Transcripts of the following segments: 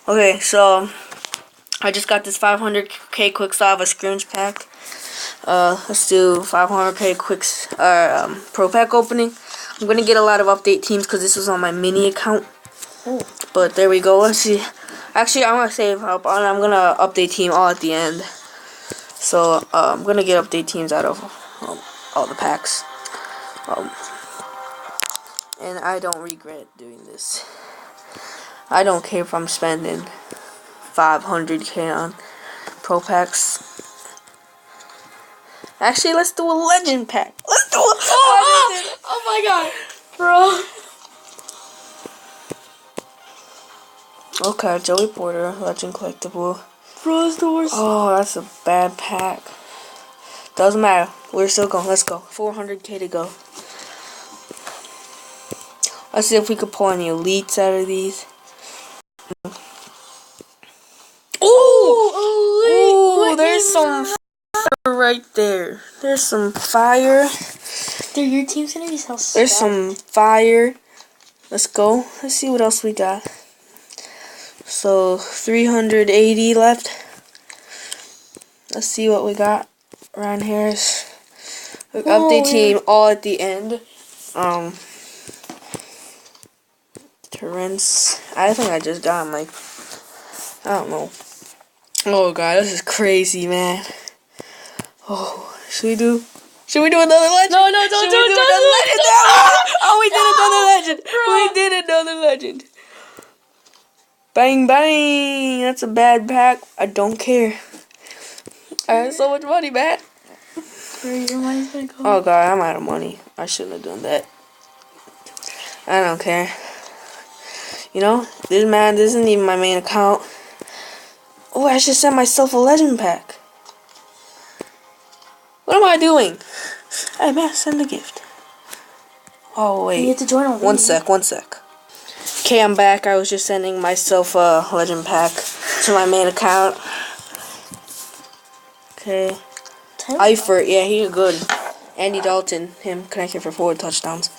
Okay, so I just got this 500k quick salve scrimage pack. Let's do 500k pro pack opening. I'm gonna get a lot of update teams because this was on my mini account. Oh. But there we go. Let's see. Actually, I'm gonna save up. I'm gonna update team all at the end. So I'm gonna get update teams out of all the packs. And I don't regret doing this. I don't care if I'm spending 500k on pro packs. Actually, let's do a legend pack. Let's do a. Oh my god, bro. Okay, Joey Porter, legend collectible. Bro, it's the worst. Oh, that's a bad pack. Doesn't matter. We're still going. Let's go. 400k to go. Let's see if we could pull any elites out of these. Ooh, there's some fire right there. There's some fire. Dude, your team's gonna be so sad. There's some fire. Let's go. Let's see what else we got. So 380 left. Let's see what we got. Ryan Harris. Update team all at the end. Terrence. I think I just got him like, I don't know. Oh god, this is crazy, man. Oh, should we do another legend? No, don't do another legend. Oh, we did another legend. We did another legend. Bang bang. That's a bad pack. I don't care. I have so much money, man. Your money's gonna go. Oh god, I'm out of money. I shouldn't have done that. I don't care. You know, this isn't even my main account. Oh, I should send myself a legend pack. What am I doing? Hey man, send a gift. Oh wait. You have to join on One sec. Okay, I'm back. I was just sending myself a legend pack to my main account. Okay. Eifert, yeah, he's good. Andy Dalton, him connected for 4 touchdowns.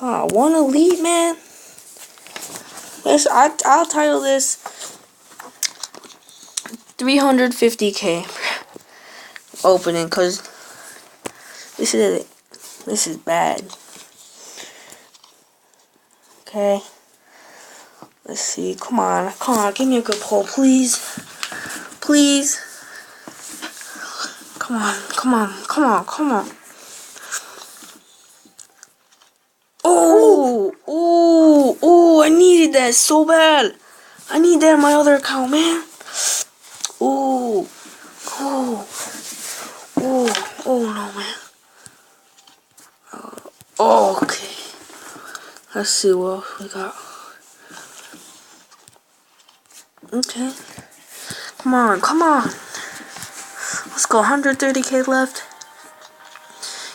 Oh, one elite, man. I'll title this 350k opening, cause this is bad. Okay. Let's see. Come on, give me a good pull, please. Please. Come on. Oh, I needed that so bad. I need that in my other account, man. Oh no, man. Okay. Let's see what else we got. Okay. Come on. Let's go. 130k left.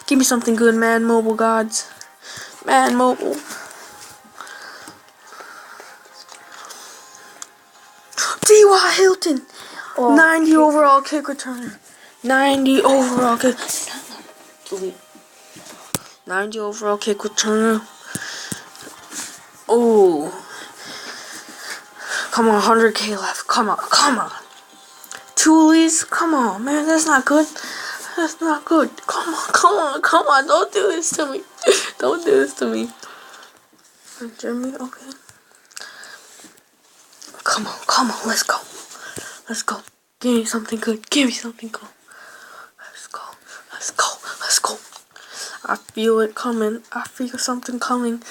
Give me something good, man. Mobile gods. Man, mobile. D.Y. Hilton. 90 overall kick returner. 90 overall kick. 90 overall kick returner. Oh. Come on, 100k left. Come on. Toolies. Come on, man. That's not good. Come on. Don't do this to me. Jeremy, okay. Come on. Let's go. Give me something good. Let's go. I feel it coming. I feel something coming.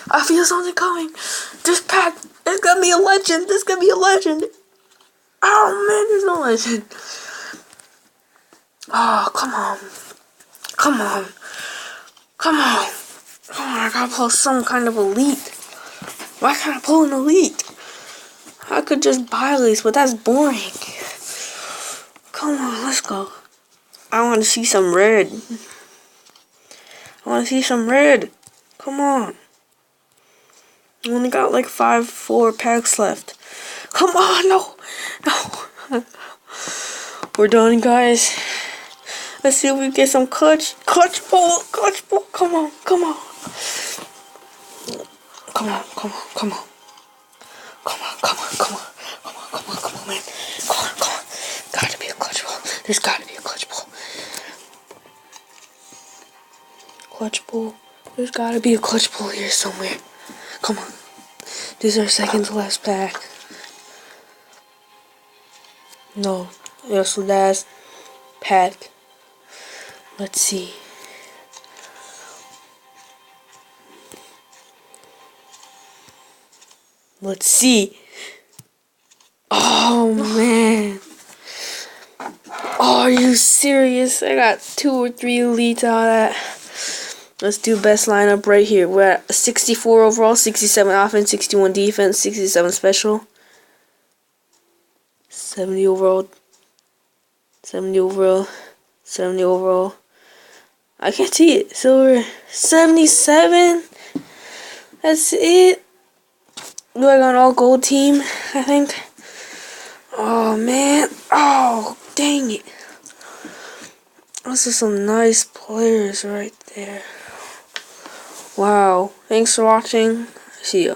This pack is gonna be a legend. Oh man, there's no legend. Oh, come on. I gotta pull some kind of elite. Why can't I pull an elite? I could just buy these, but that's boring. Come on, let's go. I want to see some red. Come on. I only got like 4 packs left. Come on, no. We're done, guys. Let's see if we get some clutch pull. Come on. Come on, come on, come on. Come on, come on, come on. Come on, come on, come on, man. Come on, come on. Gotta be a clutch ball. There's gotta be a clutch ball. Clutch ball. There's gotta be a clutch ball here somewhere. Come on. This is our second to last pack. No, it's the last pack. Let's see. Let's see. Oh man. Oh, are you serious? I got 2 or 3 elites out of that. Let's do best lineup right here. We're at 64 overall, 67 offense, 61 defense, 67 special, 70 overall, 70 overall, 70 overall. I can't see it. Silver 77. That's it. Do I got an all gold team? I think. Oh man. Oh dang it. Those are some nice players right there. Wow. Thanks for watching. See ya.